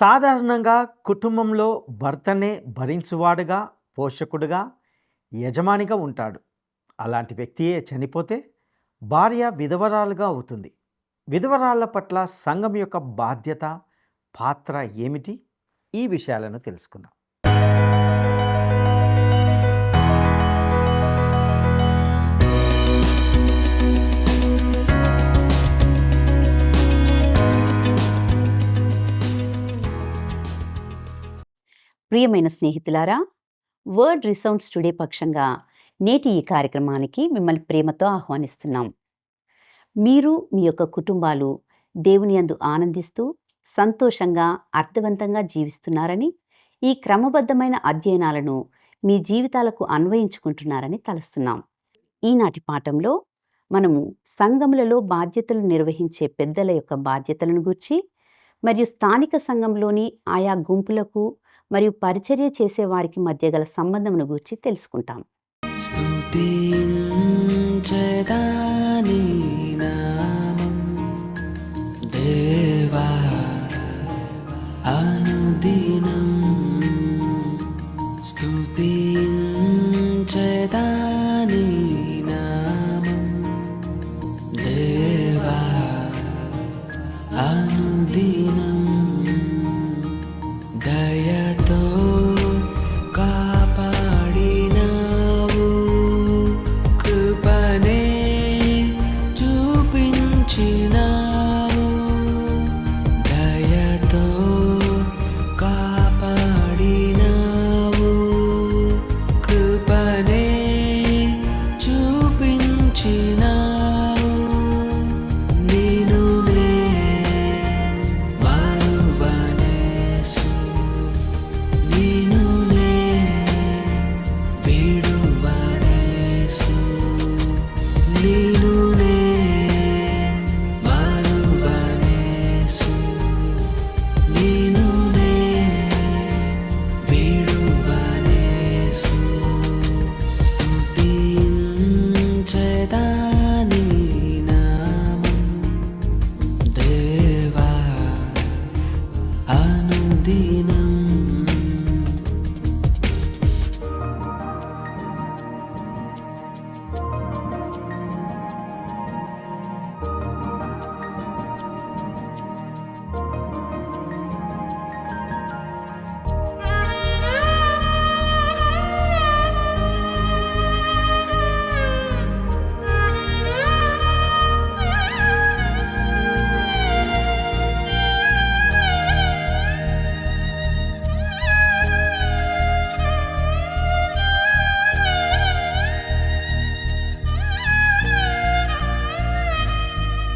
సాధారణంగా కుటుంబంలో భర్తనే భరించువాడుగా, పోషకుడుగా, యజమానిగా ఉంటాడు. అలాంటి వ్యక్తియే చనిపోతే భార్య విధవరాలుగా అవుతుంది. విధవరాళ్ళ పట్ల సంఘం యొక్క బాధ్యత, పాత్ర ఏమిటి? ఈ విషయాలను తెలుసుకుందాం. ప్రియమైన స్నేహితులారా, వర్డ్ రిసౌండ్స్ టుడే పక్షంగా నేటి ఈ కార్యక్రమానికి మిమ్మల్ని ప్రేమతో ఆహ్వానిస్తున్నాం. మీరు మీ యొక్క కుటుంబాలు దేవుని యందు ఆనందిస్తూ సంతోషంగా అర్థవంతంగా జీవిస్తున్నారని, ఈ క్రమబద్ధమైన అధ్యయనాలను మీ జీవితాలకు అన్వయించుకుంటున్నారని తలుస్తున్నాం. ఈనాటి పాఠంలో మనము సంఘములలో బాధ్యతలు నిర్వహించే పెద్దల యొక్క బాధ్యతలను గూర్చి, మరియు స్థానిక సంఘంలోని ఆయా గుంపులకు మరియు పరిచర్య చేసే వారికి మధ్య గల సంబంధమును గూర్చి తెలుసుకుంటాం. స్తుతించెదాని నామం దేవా అనుదినం స్తుతించెదాని నామం దేవా అనుదినం దయతో కాపాడినావు, కృపనే చూపించినావు. దయతో కాపాడినావు, కృపనే చూపించినావు. నేను మరువనేసు, నిన్నునే విడువనేసు. నిన్నునే మరువనేసు, నిన్నునే విడువనేసు. స్తుతించెదాని నామం దేవా అనుదినం.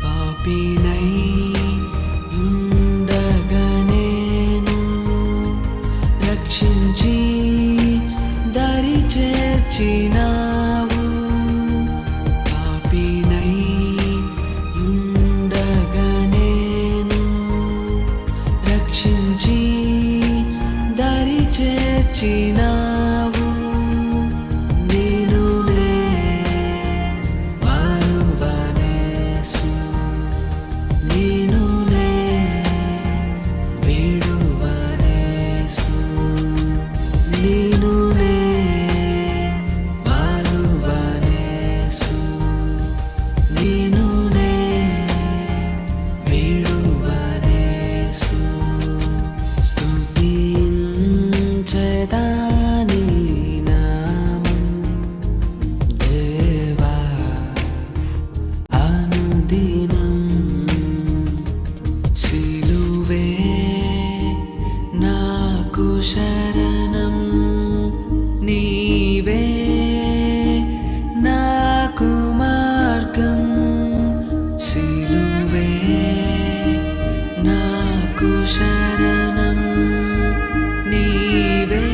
పాపినై ఉండగనేను రక్షించి దరి చేర్చినావు. పాపినై ఉండగనేను రక్షించి దరి చేర్చినావు. నిన్నునే మరువనేసు, నిన్నునే విడువనేసు. నిన్నునే మరువనేసు, నిన్నునే విడువనేసు. స్తుతించెదాని నామం దేవా అనుదినం. సిలువే నాకు శరణం, నీవే నాకు మార్గం. సిలువే నాకు శరణం, నీవే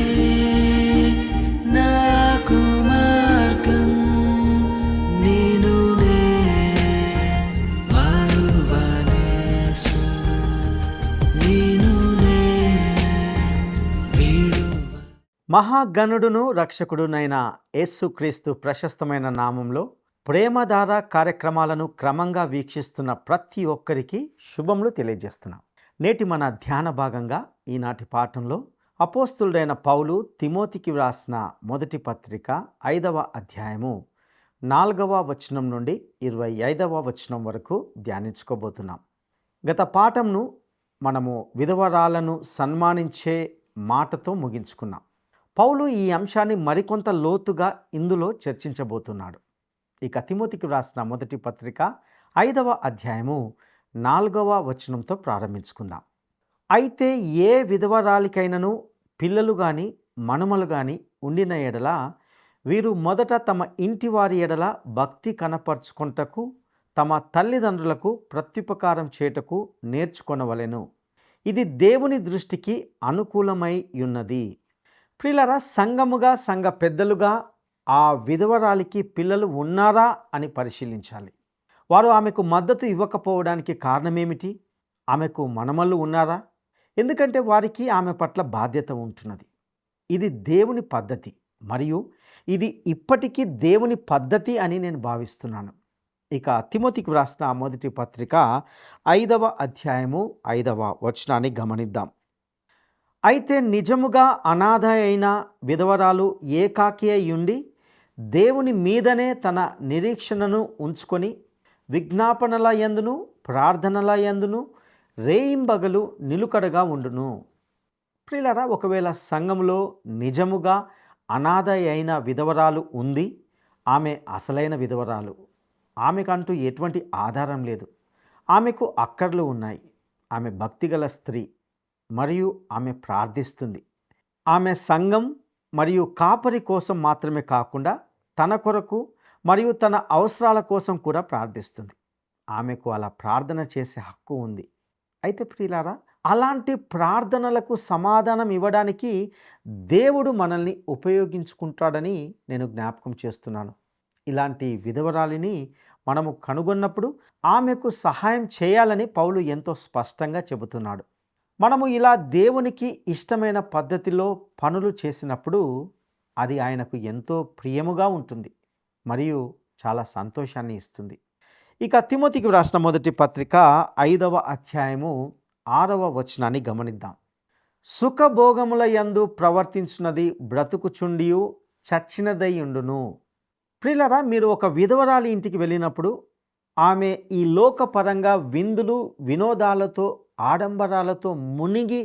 నాకు మార్గం. నిన్నునే మరువనేసు, నిన్నునే విడువ. మహాగణుడును రక్షకుడునైన యేసుక్రీస్తు ప్రశస్తమైన నామంలో ప్రేమధార కార్యక్రమాలను క్రమంగా వీక్షిస్తున్న ప్రతి ఒక్కరికి శుభములు తెలియజేస్తున్నాం. నేటి మన ధ్యాన భాగంగా ఈనాటి పాఠంలో అపోస్తులుడైన పౌలు తిమోతికి వ్రాసిన మొదటి పత్రిక 5వ అధ్యాయము 4వ వచనం నుండి 25వ వచనం వరకు ధ్యానించుకోబోతున్నాం. గత పాఠంను మనము విధవరాలను సన్మానించే మాటతో ముగించుకున్నాం. పౌలు ఈ అంశాన్ని మరికొంత లోతుగా ఇందులో చర్చించబోతున్నాడు. ఇక తిమోతికి వ్రాసిన మొదటి పత్రిక 5వ అధ్యాయము 4వ వచనంతో ప్రారంభించుకుందాం. అయితే ఏ విధవరాలికైనను పిల్లలు గాని మనుమలు గాని ఉండిన ఎడల వీరు మొదట తమ ఇంటి వారి ఎడల భక్తి కనపరుచుకొనుటకు తమ తల్లిదండ్రులకు ప్రత్యుపకారం చేయుటకు నేర్చుకొనవలెను. ఇది దేవుని దృష్టికి అనుకూలమై ఉన్నది. ప్రియులారా, సంఘముగా సంఘ పెద్దలుగా ఆ విధవరాలికి పిల్లలు ఉన్నారా అని పరిశీలించాలి. వారు ఆమెకు మద్దతు ఇవ్వకపోవడానికి కారణమేమిటి? ఆమెకు మనమళ్ళు ఉన్నారా? ఎందుకంటే వారికి ఆమె పట్ల బాధ్యత ఉంటున్నది. ఇది దేవుని పద్ధతి, మరియు ఇది ఇప్పటికీ దేవుని పద్ధతి అని నేను భావిస్తున్నాను. ఇక తిమోతికి వ్రాసిన మొదటి పత్రిక 5వ అధ్యాయము 5వ వచనాన్ని గమనిద్దాం. అయితే నిజముగా అనాథ అయిన విధవరాలు ఏకాకి అయ్యుండి దేవుని మీదనే తన నిరీక్షణను ఉంచుకొని విజ్ఞాపనల యందును ప్రార్థనల యందును రేయింబగలు నిలుకడగా ఉండును. ప్రియులారా, ఒకవేళ సంఘంలో నిజముగా అనాథ అయిన విధవరాలు ఉంది, ఆమె అసలైన విధవరాలు, ఆమెకంటూ ఎటువంటి ఆధారం లేదు, ఆమెకు అక్కర్లు ఉన్నాయి, ఆమె భక్తిగల స్త్రీ మరియు ఆమె ప్రార్థిస్తుంది. ఆమె సంఘం మరియు కాపరి కోసం మాత్రమే కాకుండా తన కొరకు మరియు తన అవసరాల కోసం కూడా ప్రార్థిస్తుంది. ఆమెకు అలా ప్రార్థన చేసే హక్కు ఉంది. అయితే ప్రియులారా, అలాంటి ప్రార్థనలకు సమాధానం ఇవ్వడానికి దేవుడు మనల్ని ఉపయోగించుకుంటాడని నేను జ్ఞాపకం చేస్తున్నాను. ఇలాంటి విధవరాలిని మనము కనుగొన్నప్పుడు ఆమెకు సహాయం చేయాలని పౌలు ఎంతో స్పష్టంగా చెబుతున్నాడు. మనము ఇలా దేవునికి ఇష్టమైన పద్ధతిలో పనులు చేసినప్పుడు అది ఆయనకు ఎంతో ప్రియముగా ఉంటుంది మరియు చాలా సంతోషాన్ని ఇస్తుంది. ఇక తిమోతికి వ్రాసిన మొదటి పత్రిక 5వ అధ్యాయము 6వ వచనాన్ని గమనిద్దాం. సుఖభోగముల యందు ప్రవర్తించున్నది బ్రతుకుచుండియు చచ్చినదై ఉండును. ప్రియులారా, మీరు ఒక విధవరాలి ఇంటికి వెళ్ళినప్పుడు ఆమె ఈ లోకపరంగా విందులు వినోదాలతో ఆడంబరాలతో మునిగి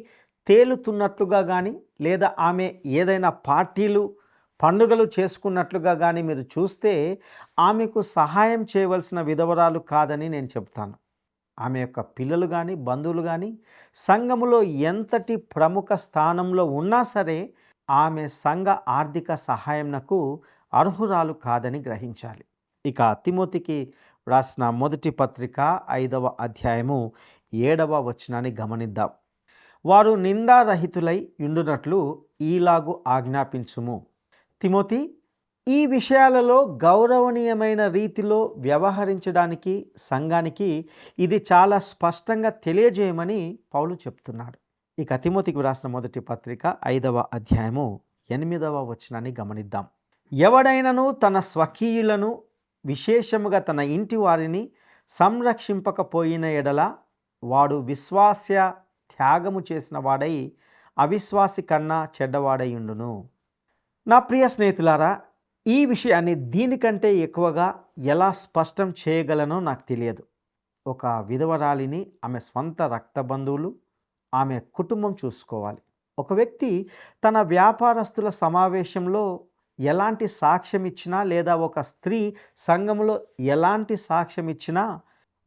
తేలుతున్నట్లుగా కానీ, లేదా ఆమె ఏదైనా పార్టీలు పండుగలు చేసుకున్నట్లుగా కానీ మీరు చూస్తే ఆమెకు సహాయం చేయవలసిన విధవరాలు కాదని నేను చెప్తాను. ఆమె యొక్క పిల్లలు కానీ బంధువులు కానీ సంఘములో ఎంతటి ప్రముఖ స్థానంలో ఉన్నా సరే ఆమె సంఘ ఆర్థిక సహాయంనకు అర్హురాలు కాదని గ్రహించాలి. ఇక తిమోతికి వ్రాసిన మొదటి పత్రిక 5వ అధ్యాయము 7వ వచనాన్ని గమనిద్దాం. వారు నిందారహితులై ఉండునట్లు ఈలాగు ఆజ్ఞాపించుము. తిమోతి, ఈ విషయాలలో గౌరవనీయమైన రీతిలో వ్యవహరించడానికి సంఘానికి ఇది చాలా స్పష్టంగా తెలియజేయమని పౌలు చెప్తున్నాడు. ఇక తిమోతికి వ్రాసిన మొదటి పత్రిక 5వ అధ్యాయము 8వ వచనాన్ని గమనిద్దాం. ఎవడైనను తన స్వకీయులను విశేషముగా తన ఇంటి వారిని సంరక్షింపకపోయిన ఎడల వాడు విశ్వాస్య త్యాగము చేసిన వాడై అవిశ్వాసి కన్నా చెడ్డవాడై ఉండును. నా ప్రియ స్నేహితులారా, ఈ విషయాన్ని దీనికంటే ఎక్కువగా ఎలా స్పష్టం చేయగలనో నాకు తెలియదు. ఒక విధవరాలిని ఆమె స్వంత రక్త బంధువులు, ఆమె కుటుంబం చూసుకోవాలి. ఒక వ్యక్తి తన వ్యాపారస్తుల సమావేశంలో ఎలాంటి సాక్ష్యం ఇచ్చినా, లేదా ఒక స్త్రీ సంఘంలో ఎలాంటి సాక్ష్యం ఇచ్చినా,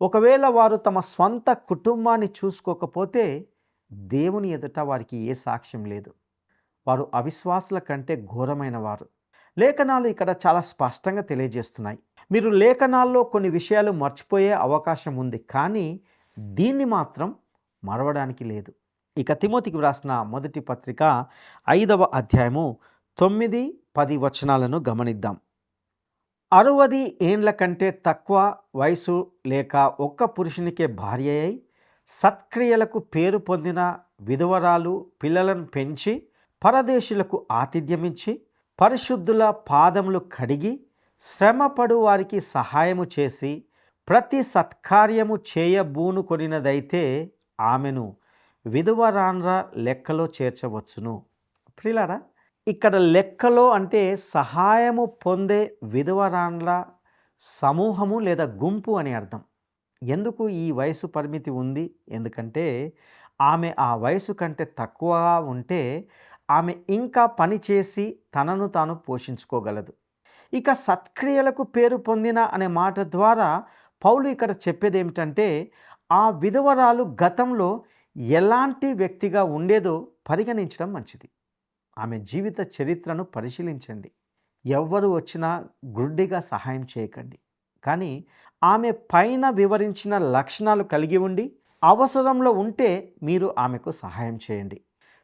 ఒకవేళ వారు తమ స్వంత కుటుంబాన్ని చూసుకోకపోతే దేవుని ఎదుట వారికి ఏ సాక్ష్యం లేదు. వారు అవిశ్వాసుల కంటే ఘోరమైన వారు. లేఖనాలు ఇక్కడ చాలా స్పష్టంగా తెలియజేస్తున్నాయి. మీరు లేఖనాల్లో కొన్ని విషయాలు మర్చిపోయే అవకాశం ఉంది, కానీ దీన్ని మాత్రం మరవడానికి లేదు. ఇక తిమోతికి వ్రాసిన మొదటి పత్రిక 5వ అధ్యాయము 9-10 వచనాలను గమనిద్దాం. 60 ఏండ్ల కంటే తక్కువ వయసు లేక ఒక్క పురుషునికే భార్య అయి సత్క్రియలకు పేరు పొందిన విధవరాలు పిల్లలను పెంచి పరదేశులకు ఆతిథ్యమిచ్చి పరిశుద్ధుల పాదములు కడిగి శ్రమపడు వారికి సహాయము చేసి ప్రతి సత్కార్యము చేయబూనుకొనినదైతే ఆమెను విధవరాండ్ర లెక్కలో చేర్చవచ్చును. ప్రియులారా, ఇక్కడ లెక్కలో అంటే సహాయము పొందే విధవరాండ్ల సమూహము లేదా గుంపు అని అర్థం. ఎందుకు ఈ వయసు పరిమితి ఉంది? ఎందుకంటే ఆమె ఆ వయసు కంటే తక్కువగా ఉంటే ఆమె ఇంకా పని చేసి తనను తాను పోషించుకోగలదు. ఇక సత్క్రియలకు పేరు పొందిన అనే మాట ద్వారా పౌలు ఇక్కడ చెప్పేది ఏమిటంటే, ఆ విధవరాలు గతంలో ఎలాంటి వ్యక్తిగా ఉండేదో పరిగణించడం మంచిది. ఆమె జీవిత చరిత్రను పరిశీలించండి. ఎవ్వరు వచ్చినా గుడ్డిగా సహాయం చేయకండి. కానీ ఆమె పైన వివరించిన లక్షణాలు కలిగి ఉండి అవసరంలో ఉంటే మీరు ఆమెకు సహాయం చేయండి.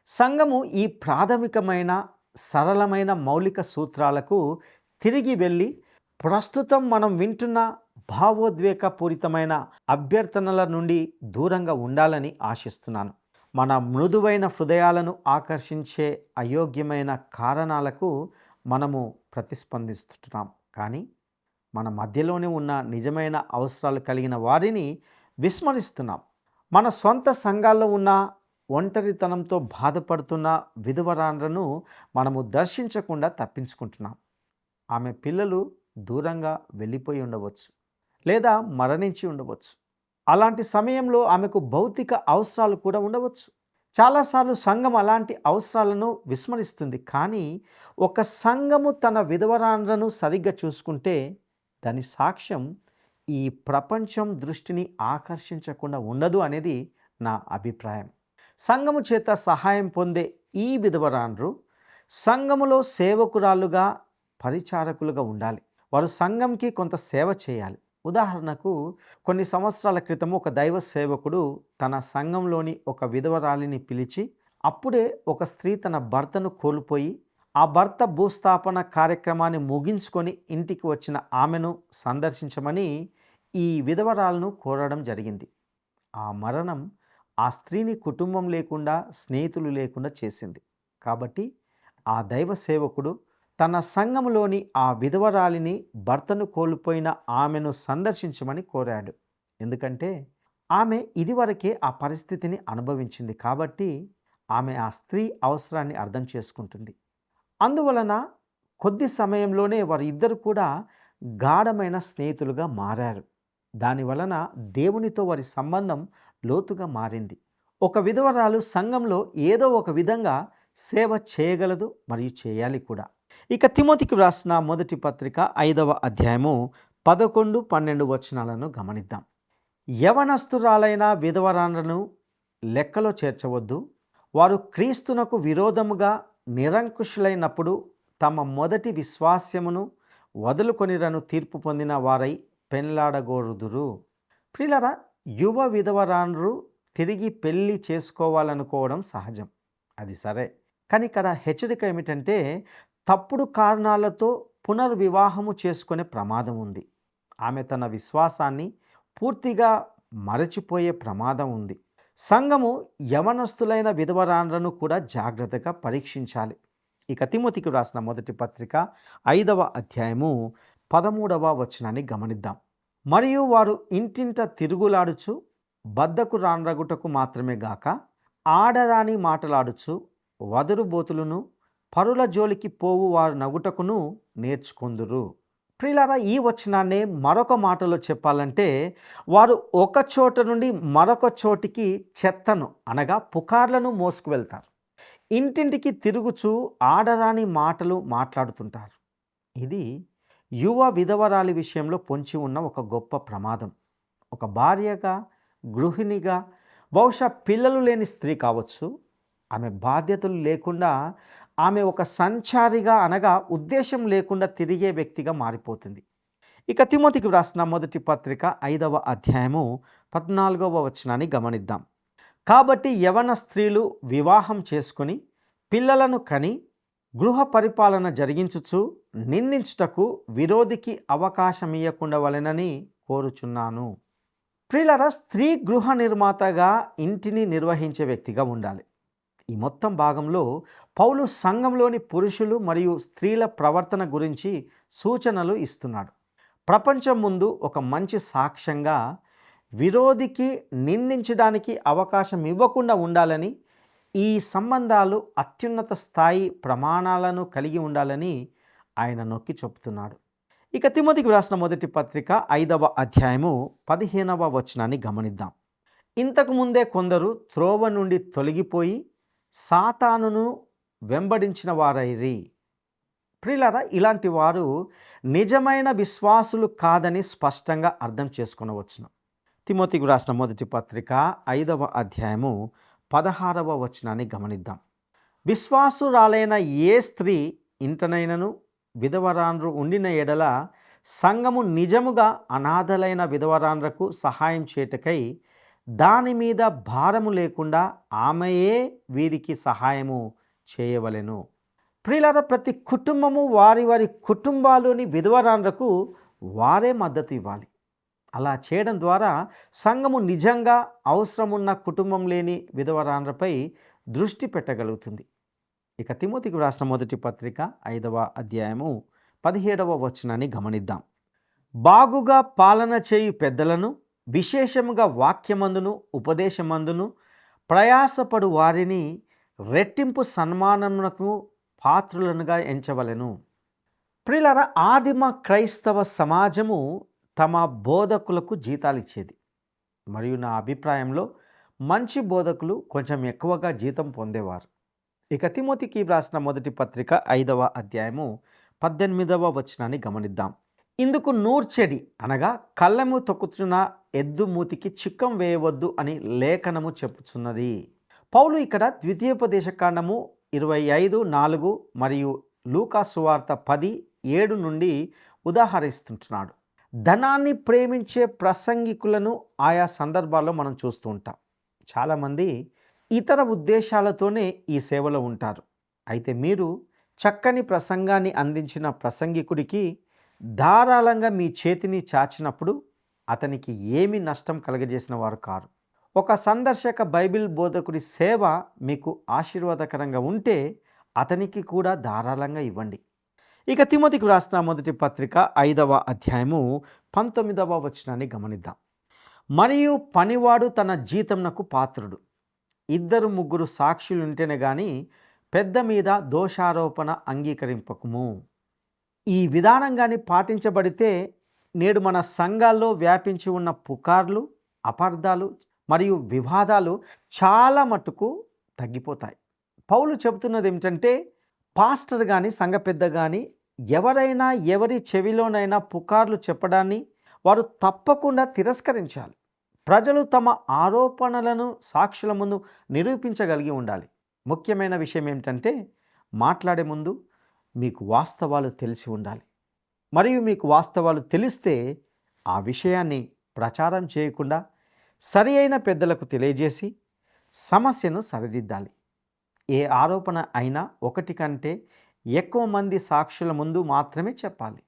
సంఘము ఈ ప్రాథమికమైన సరళమైన మౌలిక సూత్రాలకు తిరిగి వెళ్ళి ప్రస్తుతం మనం వింటున్న భావోద్వేగపూరితమైన అభ్యర్థనల నుండి దూరంగా ఉండాలని ఆశిస్తున్నాను. మన మృదువైన హృదయాలను ఆకర్షించే అయోగ్యమైన కారణాలకు మనము ప్రతిస్పందిస్తున్నాం. కానీ మన మధ్యలోనే ఉన్న నిజమైన అవసరాలు కలిగిన వారిని విస్మరిస్తున్నాం. మన సొంత సంఘాల్లో ఉన్న ఒంటరితనంతో బాధపడుతున్న విధవరాండ్రను మనము దర్శించకుండా తప్పించుకుంటున్నాం. ఆమె పిల్లలు దూరంగా వెళ్ళిపోయి ఉండవచ్చు లేదా మరణించి ఉండవచ్చు. అలాంటి సమయంలో ఆమెకు భౌతిక అవసరాలు కూడా ఉండవచ్చు. చాలాసార్లు సంఘం అలాంటి అవసరాలను విస్మరిస్తుంది. కానీ ఒక సంఘము తన విధవరాండ్రను సరిగ్గా చూసుకుంటే దాని సాక్ష్యం ఈ ప్రపంచం దృష్టిని ఆకర్షించకుండా ఉండదు అనేది నా అభిప్రాయం. సంఘము చేత సహాయం పొందే ఈ విధవరాండ్రు సంఘములో సేవకురాలుగా పరిచారకులుగా ఉండాలి. వారు సంఘంకి కొంత సేవ చేయాలి. ఉదాహరణకు కొన్ని సంవత్సరాల క్రితం ఒక దైవ సేవకుడు తన సంఘంలోని ఒక విధవరాలిని పిలిచి, అప్పుడే ఒక స్త్రీ తన భర్తను కోల్పోయి ఆ భర్త భూస్థాపన కార్యక్రమాన్ని ముగించుకొని ఇంటికి వచ్చిన ఆమెను సందర్శించమని ఈ విధవరాలను కోరడం జరిగింది. ఆ మరణం ఆ స్త్రీని కుటుంబం లేకుండా స్నేహితులు లేకుండా చేసింది. కాబట్టి ఆ దైవ సేవకుడు తన సంఘములోని ఆ విధవరాలిని భర్తను కోల్పోయిన ఆమెను సందర్శించమని కోరాడు. ఎందుకంటే ఆమె ఇదివరకే ఆ పరిస్థితిని అనుభవించింది. కాబట్టి ఆమె ఆ స్త్రీ అవసరాన్ని అర్థం చేసుకుంటుంది. అందువలన కొద్ది సమయంలోనే వారిద్దరు కూడా గాఢమైన స్నేహితులుగా మారారు. దానివలన దేవునితో వారి సంబంధం లోతుగా మారింది. ఒక విధవరాలు సంఘంలో ఏదో ఒక విధంగా సేవ చేయగలదు మరియు చేయాలి కూడా. ఇక తిమోతికి వ్రాసిన మొదటి పత్రిక 5వ అధ్యాయము 11-12 వచనాలను గమనిద్దాం. యవనస్తురాలైన విధవరాండ్రను లెక్కలో చేర్చవద్దు. వారు క్రీస్తునకు విరోధముగా నిరంకుశులైనప్పుడు తమ మొదటి విశ్వాస్యమును వదులుకొనిరను తీర్పు పొందిన వారై పెండ్లాడగోరుదురు. ప్రియులారా, యువ విధవరాండ్రు తిరిగి పెళ్లి చేసుకోవాలనుకోవడం సహజం, అది సరే. కానీ ఇక్కడ హెచ్చరిక ఏమిటంటే తప్పుడు కారణాలతో పునర్వివాహము చేసుకునే ప్రమాదం ఉంది. ఆమె తన విశ్వాసాన్ని పూర్తిగా మరచిపోయే ప్రమాదం ఉంది. సంఘము యవనస్తులైన విధవరాండ్రను కూడా జాగ్రత్తగా పరీక్షించాలి. ఇక తిమోతికి వ్రాసిన మొదటి పత్రిక 5వ అధ్యాయము 13వ వచనాన్ని గమనిద్దాం. మరియు వారు ఇంటింట తిరుగులాడుచు బద్దకు రాండ్రగుటకు మాత్రమే గాక ఆడరాని మాటలాడుచు వదరుబోతులను పరుల జోలికి పోవు వారు నగుటకును నేర్చుకొందురు. ప్రియులారా, ఈ వచనాన్ని మరొక మాటలో చెప్పాలంటే వారు ఒక చోట నుండి మరొక చోటికి చెత్తను అనగా పుకార్లను మోసుకు వెళ్తారు. ఇంటింటికి తిరుగుచూ ఆడరాని మాటలు మాట్లాడుతుంటారు. ఇది యువ విధవరాలి విషయంలో పొంచి ఉన్న ఒక గొప్ప ప్రమాదం. ఒక భార్యగా, గృహిణిగా, బహుశా పిల్లలు లేని స్త్రీ కావచ్చు. ఆమె బాధ్యతలు లేకుండా ఆమె ఒక సంచారిగా అనగా ఉద్దేశం లేకుండా తిరిగే వ్యక్తిగా మారిపోతుంది. ఇక తిమోతికి వ్రాసిన మొదటి పత్రిక 5వ అధ్యాయము 14వ వచనాన్ని గమనిద్దాం. కాబట్టి యవన స్త్రీలు వివాహం చేసుకొని పిల్లలను కని గృహ పరిపాలన జరిగించుచు నిందించుటకు విరోధికి అవకాశం ఇయ్యకుండా వలెనని కోరుచున్నాను. ప్రియులారా, స్త్రీ గృహ నిర్మాతగా ఇంటిని నిర్వహించే వ్యక్తిగా ఉండాలి. ఈ మొత్తం భాగంలో పౌలు సంఘంలోని పురుషులు మరియు స్త్రీల ప్రవర్తన గురించి సూచనలు ఇస్తున్నాడు. ప్రపంచం ముందు ఒక మంచి సాక్ష్యంగా విరోధికి నిందించడానికి అవకాశం ఇవ్వకుండా ఉండాలని, ఈ సంబంధాలు అత్యున్నత స్థాయి ప్రమాణాలను కలిగి ఉండాలని ఆయన నొక్కి చెప్తున్నాడు. ఇక తిమోతికి వ్రాసిన మొదటి పత్రిక 5వ అధ్యాయము 15వ వచనాన్ని గమనిద్దాం. ఇంతకు ముందే కొందరు త్రోవ నుండి తొలగిపోయి సాతానును వెంబడించిన వారైరి. ప్రియులారా, ఇలాంటి వారు నిజమైన విశ్వాసులు కాదని స్పష్టంగా అర్థం చేసుకొనవచ్చును. తిమోతికి వ్రాసిన మొదటి పత్రిక 5వ అధ్యాయము 16వ వచనాన్ని గమనిద్దాం. విశ్వాసురాలైన ఏ స్త్రీ ఇంటనైనను విధవరాండ్రు ఉండిన ఎడల సంఘము నిజముగా అనాథలైన విధవరాండ్రకు సహాయం చేయుటకై దాని మీద భారము లేకుండా ఆమెయే వీరికి సహాయము చేయవలెను. ప్రియులారా, ప్రతి కుటుంబము వారి వారి కుటుంబాల్లోని విధవరాండ్రకు వారే మద్దతు ఇవ్వాలి. అలా చేయడం ద్వారా సంఘము నిజంగా అవసరమున్న కుటుంబం లేని విధవరాండ్రపై దృష్టి పెట్టగలుగుతుంది. ఇక తిమోతికి వ్రాసిన మొదటి పత్రిక 5వ అధ్యాయము 17వ వచనాన్ని గమనిద్దాం. బాగుగా పాలన చేయు పెద్దలను, విశేషముగా వాక్యమందును ఉపదేశమందును ప్రయాసపడు వారిని రెట్టింపు సన్మానమునకు పాత్రులనుగా ఎంచవలెను. ప్రియులారా, ఆదిమ క్రైస్తవ సమాజము తమ బోధకులకు జీతాలు ఇచ్చేది. మరియు నా అభిప్రాయంలో మంచి బోధకులు కొంచెం ఎక్కువగా జీతం పొందేవారు. ఇక తిమోతికి వ్రాసిన మొదటి పత్రిక 5వ అధ్యాయము 18వ వచనాన్ని గమనిద్దాం. ఇందుకు నూర్చెడి అనగా కళ్ళెము తొక్కుచున్న ఎద్దు మూతికి చిక్కం వేయవద్దు అని లేఖనము చెప్పుచున్నది. పౌలు ఇక్కడ ద్వితీయోపదేశకాండము 25:4 మరియు లూకా సువార్త 10:7 నుండి ఉదాహరిస్తుంటున్నాడు. ధనాన్ని ప్రేమించే ప్రసంగికులను ఆయా సందర్భాల్లో మనం చూస్తూ ఉంటాం. చాలామంది ఇతర ఉద్దేశాలతోనే ఈ సేవలో ఉంటారు. అయితే మీరు చక్కని ప్రసంగాన్ని అందించిన ప్రసంగికుడికి ధారాళంగా మీ చేతిని చాచినప్పుడు అతనికి ఏమీ నష్టం కలగజేసిన వారు కారు. ఒక సందర్శక బైబిల్ బోధకుడి సేవ మీకు ఆశీర్వాదకరంగా ఉంటే అతనికి కూడా ధారాళంగా ఇవ్వండి. ఇక తిమోతికి వ్రాసిన మొదటి పత్రిక 5వ అధ్యాయము 19వ వచనాన్ని గమనిద్దాం. మరియు పనివాడు తన జీతంనకు పాత్రుడు. 2-3 సాక్షులు ఉంటేనే గాని పెద్ద మీద దోషారోపణ అంగీకరింపకుము. ఈ విధానంగాని పాటించబడితే నేడు మన సంఘాల్లో వ్యాపించి ఉన్న పుకార్లు, అపార్థాలు మరియు వివాదాలు చాలా మట్టుకు తగ్గిపోతాయి. పౌలు చెబుతున్నది ఏమిటంటే, పాస్టర్ కానీ సంఘ పెద్ద కానీ ఎవరైనా ఎవరి చెవిలోనైనా పుకార్లు చెప్పడాన్ని వారు తప్పకుండా తిరస్కరించాలి. ప్రజలు తమ ఆరోపణలను సాక్షుల ముందు నిరూపించగలిగి ఉండాలి. ముఖ్యమైన విషయం ఏమిటంటే, మాట్లాడే ముందు మీకు వాస్తవాలు తెలిసి ఉండాలి. మరియు మీకు వాస్తవాలు తెలిస్తే ఆ విషయాన్ని ప్రచారం చేయకుండా సరి అయిన పెద్దలకు తెలియజేసి సమస్యను సరిదిద్దాలి. ఏ ఆరోపణ అయినా 1 కంటే ఎక్కువ మంది సాక్షుల ముందు మాత్రమే చెప్పాలి.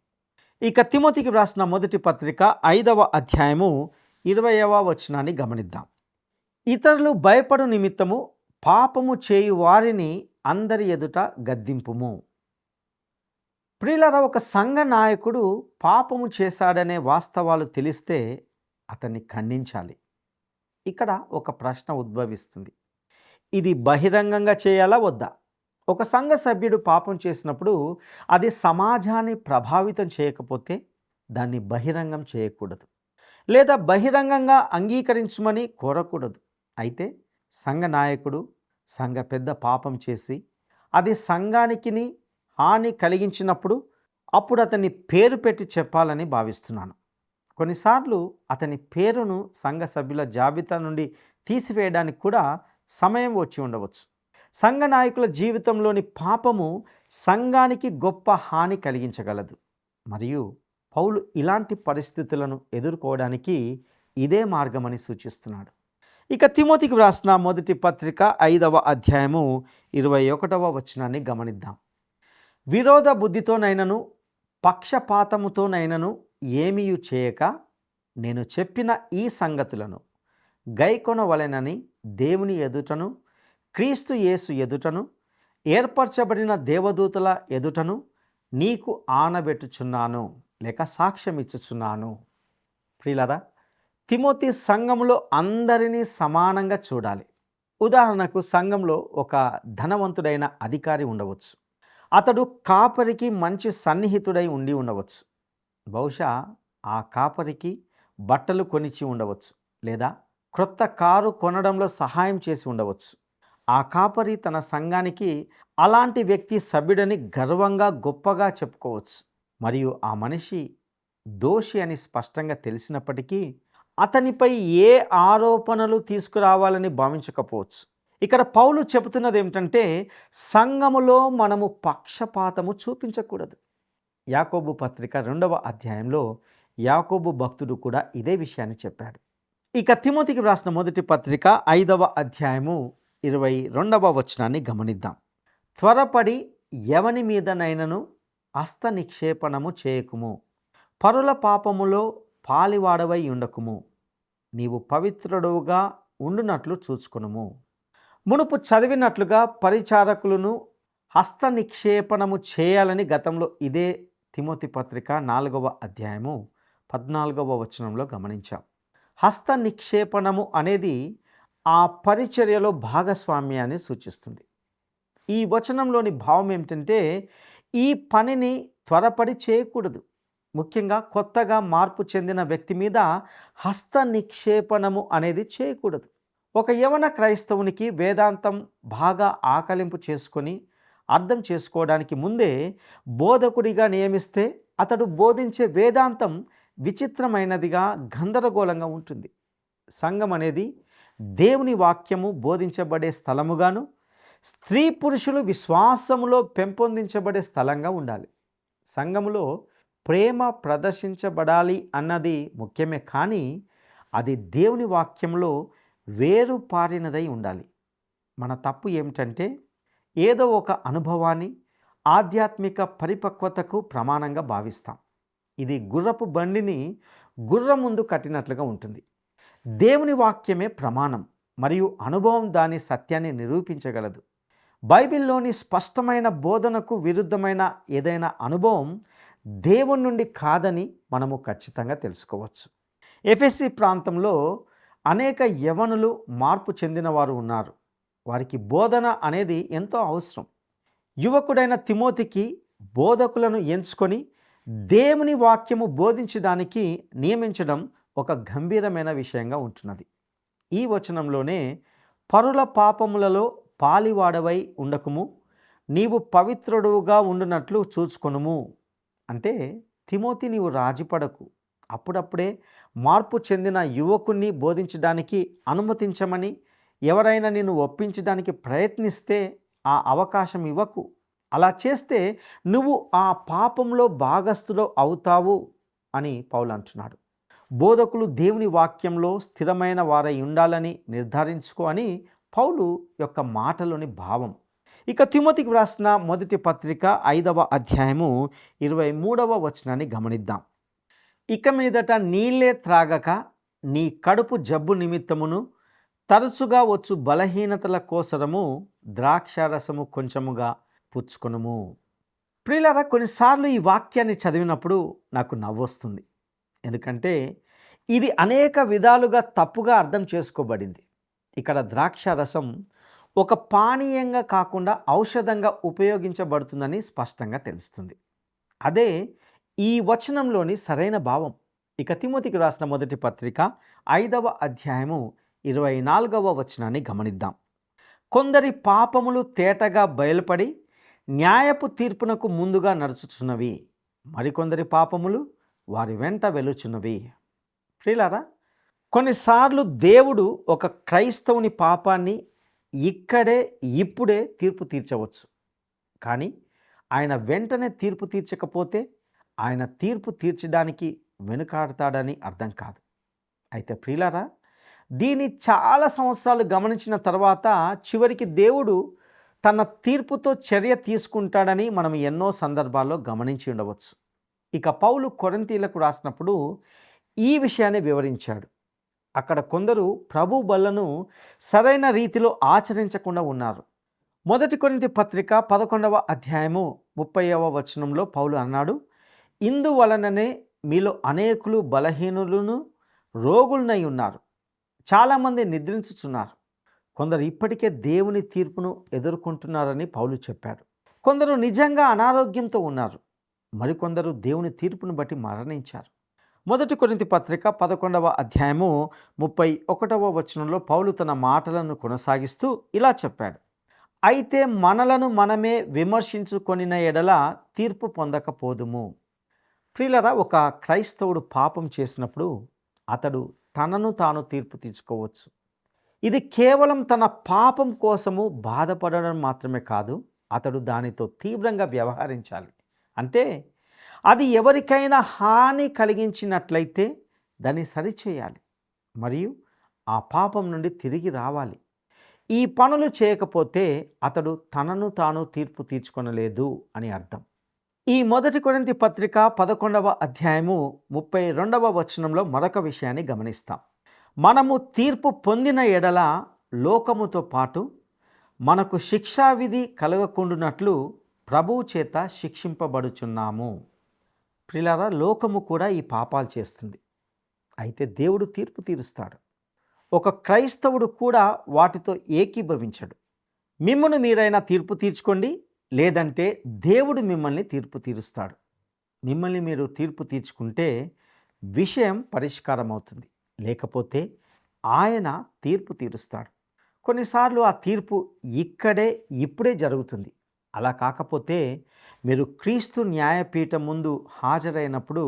ఇక తిమోతికి వ్రాసిన మొదటి పత్రిక 5వ అధ్యాయము 20వ వచనాన్ని గమనిద్దాం. ఇతరులు భయపడు నిమిత్తము పాపము చేయు వారిని అందరి ఎదుట గద్దింపుము. ప్రియులారా, ఒక సంఘ నాయకుడు పాపము చేశాడనే వాస్తవాలు తెలిస్తే అతన్ని ఖండించాలి. ఇక్కడ ఒక ప్రశ్న ఉద్భవిస్తుంది. ఇది బహిరంగంగా చేయాలా వద్దా? ఒక సంఘ సభ్యుడు పాపం చేసినప్పుడు అది సమాజాన్ని ప్రభావితం చేయకపోతే దాన్ని బహిరంగం చేయకూడదు, లేదా బహిరంగంగా అంగీకరించమని కోరకూడదు. అయితే సంఘ నాయకుడు, సంఘ పెద్ద పాపం చేసి అది సంఘానికి హాని కలిగించినప్పుడు అప్పుడు అతని పేరు పెట్టి చెప్పాలని భావిస్తున్నాను. కొన్నిసార్లు అతని పేరును సంఘ సభ్యుల జాబితా నుండి తీసివేయడానికి కూడా సమయం వచ్చి ఉండవచ్చు. సంఘ నాయకుల జీవితంలోని పాపము సంఘానికి గొప్ప హాని కలిగించగలదు. మరియు పౌలు ఇలాంటి పరిస్థితులను ఎదుర్కోవడానికి ఇదే మార్గమని సూచిస్తున్నాడు. ఇక తిమోతికి వ్రాసిన మొదటి పత్రిక 5వ అధ్యాయము 21వ వచనాన్ని గమనిద్దాం. విరోధ బుద్ధితోనైనను పక్షపాతముతోనైనను ఏమీయు చేయక నేను చెప్పిన ఈ సంగతులను గైకొనవలెనని దేవుని ఎదుటను క్రీస్తు యేసు ఎదుటను ఏర్పరచబడిన దేవదూతల ఎదుటను నీకు ఆనబెట్టుచున్నాను, లేక సాక్ష్యం ఇచ్చుచున్నాను. ప్రియులారా, తిమోతి సంఘములో అందరినీ సమానంగా చూడాలి. ఉదాహరణకు సంఘంలో ఒక ధనవంతుడైన అధికారి ఉండవచ్చు. అతడు కాపరికి మంచి సన్నిహితుడై ఉండి ఉండవచ్చు. బహుశా ఆ కాపరికి బట్టలు కొనిచ్చి ఉండవచ్చు, లేదా క్రొత్త కారు కొనడంలో సహాయం చేసి ఉండవచ్చు. ఆ కాపరి తన సంఘానికి అలాంటి వ్యక్తి సభ్యుడని గర్వంగా గొప్పగా చెప్పుకోవచ్చు. మరియు ఆ మనిషి దోషి అని స్పష్టంగా తెలిసినప్పటికీ అతనిపై ఏ ఆరోపణలు తీసుకురావాలని భావించకపోవచ్చు. ఇక్కడ పౌలు చెబుతున్నది ఏమిటంటే, సంఘములో మనము పక్షపాతము చూపించకూడదు. యాకోబు పత్రిక 2వ అధ్యాయంలో యాకోబు భక్తుడు కూడా ఇదే విషయాన్ని చెప్పాడు. ఇక తిమోతికి వ్రాసిన మొదటి పత్రిక 5వ అధ్యాయము 22వ వచనాన్ని గమనిద్దాం. త్వరపడి ఎవని మీదనైనను హస్త నిక్షేపణము చేయకుము, పరుల పాపములో పాలివాడవై ఉండకుము, నీవు పవిత్రుడుగా ఉండునట్లు చూచుకొనుము. మునుపు చదివినట్లుగా పరిచారకులను హస్త నిక్షేపణము చేయాలని గతంలో ఇదే తిమోతి పత్రిక 4వ అధ్యాయము 14వ వచనంలో గమనించాం. హస్త నిక్షేపణము అనేది ఆ పరిచర్యలో భాగస్వామ్యాన్ని సూచిస్తుంది. ఈ వచనంలోని భావం ఏమిటంటే, ఈ పనిని త్వరపడి చేయకూడదు. ముఖ్యంగా కొత్తగా మార్పు చెందిన వ్యక్తి మీద హస్త నిక్షేపణము అనేది చేయకూడదు. ఒక యవన క్రైస్తవునికి వేదాంతం బాగా ఆకలింపు చేసుకొని అర్థం చేసుకోవడానికి ముందే బోధకుడిగా నియమిస్తే అతడు బోధించే వేదాంతం విచిత్రమైనదిగా, గందరగోళంగా ఉంటుంది. సంఘం అనేది దేవుని వాక్యము బోధించబడే స్థలముగాను, స్త్రీ పురుషులు విశ్వాసములో పెంపొందించబడే స్థలంగా ఉండాలి. సంఘములో ప్రేమ ప్రదర్శించబడాలి అన్నది ముఖ్యమే, కానీ అది దేవుని వాక్యంలో వేరుపారినదై ఉండాలి. మన తప్పు ఏమిటంటే, ఏదో ఒక అనుభవాన్ని ఆధ్యాత్మిక పరిపక్వతకు ప్రమాణంగా భావిస్తాం. ఇది గుర్రపు బండిని గుర్రం ముందు కట్టినట్లుగా ఉంటుంది. దేవుని వాక్యమే ప్రమాణం, మరియు అనుభవం దాని సత్యాన్ని నిరూపించగలదు. బైబిల్లోని స్పష్టమైన బోధనకు విరుద్ధమైన ఏదైనా అనుభవం దేవుని నుండి కాదని మనము ఖచ్చితంగా తెలుసుకోవచ్చు. ఎఫెసీ ప్రాంతంలో అనేక యవనులు మార్పు చెందిన వారు ఉన్నారు. వారికి బోధన అనేది ఎంతో అవసరం. యువకుడైన తిమోతికి బోధకులను ఎంచుకొని దేవుని వాక్యము బోధించడానికి నియమించడం ఒక గంభీరమైన విషయంగా ఉంటున్నది. ఈ వచనంలోనే పరుల పాపములలో పాలివాడవై ఉండకుము, నీవు పవిత్రుడుగా ఉండునట్లు చూచుకొనుము అంటే, తిమోతి నీవు రాజీపడకు. అప్పుడప్పుడే మార్పు చెందిన యువకుణ్ణి బోధించడానికి అనుమతించమని ఎవరైనా నిన్ను ఒప్పించడానికి ప్రయత్నిస్తే ఆ అవకాశం ఇవ్వకు. అలా చేస్తే నువ్వు ఆ పాపంలో భాగస్థుడు అవుతావు అని పౌలు అంటున్నాడు. బోధకులు దేవుని వాక్యంలో స్థిరమైన వారై ఉండాలని నిర్ధారించుకో అని పౌలు యొక్క మాటలోని భావం. ఇక తిమోతికి వ్రాసిన మొదటి పత్రిక 5వ అధ్యాయము 23వ వచనాన్ని గమనిద్దాం. ఇక మీదట నీళ్ళే త్రాగక నీ కడుపు జబ్బు నిమిత్తమును తరచుగా వచ్చు బలహీనతల కోసరము ద్రాక్షారసము కొంచెముగా పుచ్చుకొనుము. ప్రియులారా, కొన్నిసార్లు ఈ వాక్యాన్ని చదివినప్పుడు నాకు నవ్వొస్తుంది. ఎందుకంటే ఇది అనేక విధాలుగా తప్పుగా అర్థం చేసుకోబడింది. ఇక్కడ ద్రాక్షారసం ఒక పానీయంగా కాకుండా ఔషధంగా ఉపయోగించబడుతుందని స్పష్టంగా తెలుస్తుంది. అదే ఈ వచనంలోని సరైన భావం. ఇక తిమోతికి రాసిన మొదటి పత్రిక 5వ అధ్యాయము 24వ వచనాన్ని గమనిద్దాం. కొందరి పాపములు తేటగా బయలుపడి న్యాయపు తీర్పునకు ముందుగా నడుచుచున్నవి, మరికొందరి పాపములు వారి వెంట వెలుచున్నవి. ప్రియులారా, కొన్నిసార్లు దేవుడు ఒక క్రైస్తవుని పాపాన్ని ఇక్కడే ఇప్పుడే తీర్పు తీర్చవచ్చు. కానీ ఆయన వెంటనే తీర్పు తీర్చకపోతే ఆయన తీర్పు తీర్చడానికి వెనుకాడతాడని అర్థం కాదు. అయితే ప్రియులారా, దీన్ని చాలా సంవత్సరాలు గమనించిన తర్వాత చివరికి దేవుడు తన తీర్పుతో చర్య తీసుకుంటాడని మనం ఎన్నో సందర్భాల్లో గమనించి ఉండవచ్చు. ఇక పౌలు కొరింథీయులకు రాసినప్పుడు ఈ విషయాన్ని వివరించాడు. అక్కడ కొందరు ప్రభు బలను సరైన రీతిలో ఆచరించకుండా ఉన్నారు. మొదటి కొరింథీ పత్రిక 11వ అధ్యాయము 30వ వచనంలో పౌలు అన్నాడు, ఇందువలననే మీలో అనేకులు బలహీనులను రోగులనై ఉన్నారు. చాలామంది నిద్రించుచున్నారు. కొందరు ఇప్పటికే దేవుని తీర్పును ఎదుర్కొంటున్నారని పౌలు చెప్పాడు. కొందరు నిజంగా అనారోగ్యంతో ఉన్నారు. మరికొందరు దేవుని తీర్పును బట్టి మరణించారు. 1 కొరింథీ పత్రిక 11వ అధ్యాయము 31వ వచనంలో పౌలు తన మాటలను కొనసాగిస్తూ ఇలా చెప్పాడు. అయితే మనలను మనమే విమర్శించుకొనిన ఎడల తీర్పు పొందకపోదుము. ప్రియులరా, ఒక క్రైస్తవుడు పాపం చేసినప్పుడు అతడు తనను తాను తీర్పు తీర్చుకోవచ్చు. ఇది కేవలం తన పాపం కోసము బాధపడడం మాత్రమే కాదు, అతడు దానితో తీవ్రంగా వ్యవహరించాలి. అంటే అది ఎవరికైనా హాని కలిగించినట్లయితే దాన్ని సరిచేయాలి మరియు ఆ పాపం నుండి తిరిగి రావాలి. ఈ పనులు చేయకపోతే అతడు తనను తాను తీర్పు తీర్చుకొనలేదు అని అర్థం. ఈ 1 కొరింథీ పత్రిక 11వ అధ్యాయము 32వ వచనంలో మరొక విషయాన్ని గమనిస్తాం. మనము తీర్పు పొందిన ఎడల లోకముతో పాటు మనకు శిక్షావిధి కలగకుండునట్లు ప్రభువు చేత శిక్షింపబడుచున్నాము. ప్రియులారా, లోకము కూడా ఈ పాపాలు చేస్తుంది. అయితే దేవుడు తీర్పు తీరుస్తాడు. ఒక క్రైస్తవుడు కూడా వాటితో ఏకీభవించడు. మిమ్మల్ని మీరైనా తీర్పు తీర్చుకోండి, లేదంటే దేవుడు మిమ్మల్ని తీర్పు తీరుస్తాడు. మిమ్మల్ని మీరు తీర్పు తీర్చుకుంటే విషయం పరిష్కారం అవుతుంది, లేకపోతే ఆయన తీర్పు తీరుస్తాడు. కొన్నిసార్లు ఆ తీర్పు ఇప్పుడే జరుగుతుంది. అలా కాకపోతే మీరు క్రీస్తు న్యాయపీఠం ముందు హాజరైనప్పుడు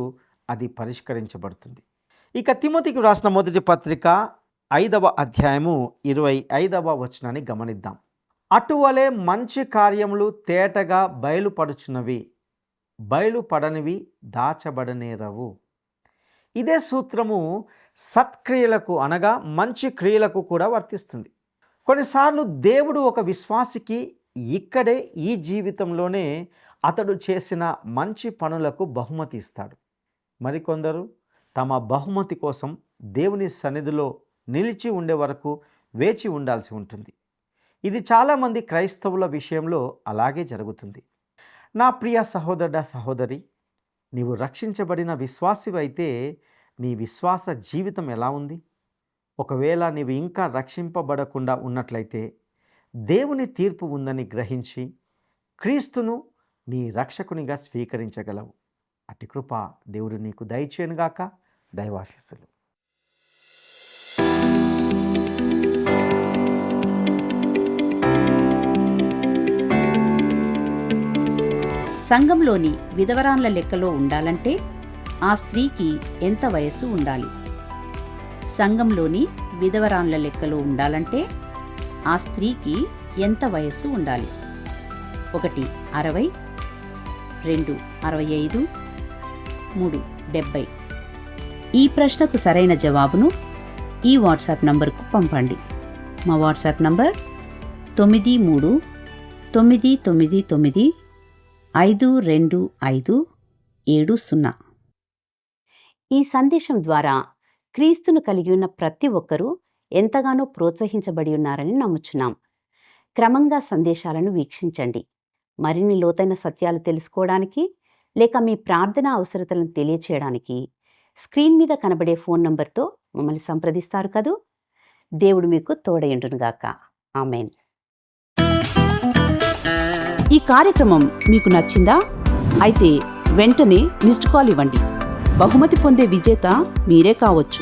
అది పరిష్కరించబడుతుంది. ఇక తిమోతికి రాసిన 1 పత్రిక 5వ అధ్యాయము 25వ వచనాన్ని గమనిద్దాం. అటువలే మంచి కార్యములు తేటగా బయలుపడుచున్నవి, బయలుపడనివి దాచబడనేరవు. ఇదే సూత్రము సత్క్రియలకు అనగా మంచి క్రియలకు కూడా వర్తిస్తుంది. కొన్నిసార్లు దేవుడు ఒక విశ్వాసికి ఈ జీవితంలోనే అతడు చేసిన మంచి పనులకు బహుమతి ఇస్తాడు. మరికొందరు తమ బహుమతి కోసం దేవుని సన్నిధిలో నిలిచి ఉండే వరకు వేచి ఉండాల్సి ఉంటుంది. ఇది చాలామంది క్రైస్తవుల విషయంలో అలాగే జరుగుతుంది. నా ప్రియ సహోదరుడా, సహోదరి, నీవు రక్షించబడిన విశ్వాసివైతే నీ విశ్వాస జీవితం ఎలా ఉంది? ఒకవేళ నీవు ఇంకా రక్షింపబడకుండా ఉన్నట్లయితే దేవుని తీర్పు ఉందని గ్రహించి క్రీస్తును నీ రక్షకునిగా స్వీకరించగలవు. అట్టి కృప దేవుడు నీకు దయచేయునుగాక. దైవాశీస్సులు. సంఘంలోని విధవరాన్ల లెక్కలో ఉండాలంటే ఆ స్త్రీకి ఎంత వయస్సు ఉండాలి? సంఘంలోని విధవరాన్ల లెక్కలో ఉండాలంటే ఆ స్త్రీకి ఎంత వయస్సు ఉండాలి? 1 60, 2 65, 3 70. ఈ ప్రశ్నకు సరైన జవాబును ఈ వాట్సాప్ నంబర్కు పంపండి. మా వాట్సాప్ నంబర్ 9399525570. ఈ సందేశం ద్వారా క్రీస్తును కలిగి ఉన్న ప్రతి ఒక్కరూ ఎంతగానో ప్రోత్సహించబడి ఉన్నారని నమ్ముచున్నాం. క్రమంగా సందేశాలను వీక్షించండి. మరిన్ని లోతైన సత్యాలు తెలుసుకోవడానికి లేక మీ ప్రార్థన అవసరతలను తెలియచేయడానికి స్క్రీన్ మీద కనబడే ఫోన్ నంబర్తో మమ్మల్ని సంప్రదిస్తారు కదూ. దేవుడు మీకు తోడయుండునుగాక. ఆమెన్. ఈ కార్యక్రమం మీకు నచ్చిందా? అయితే వెంటనే మిస్డ్ కాల్ ఇవ్వండి. బహుమతి పొందే విజేత మీరే కావచ్చు.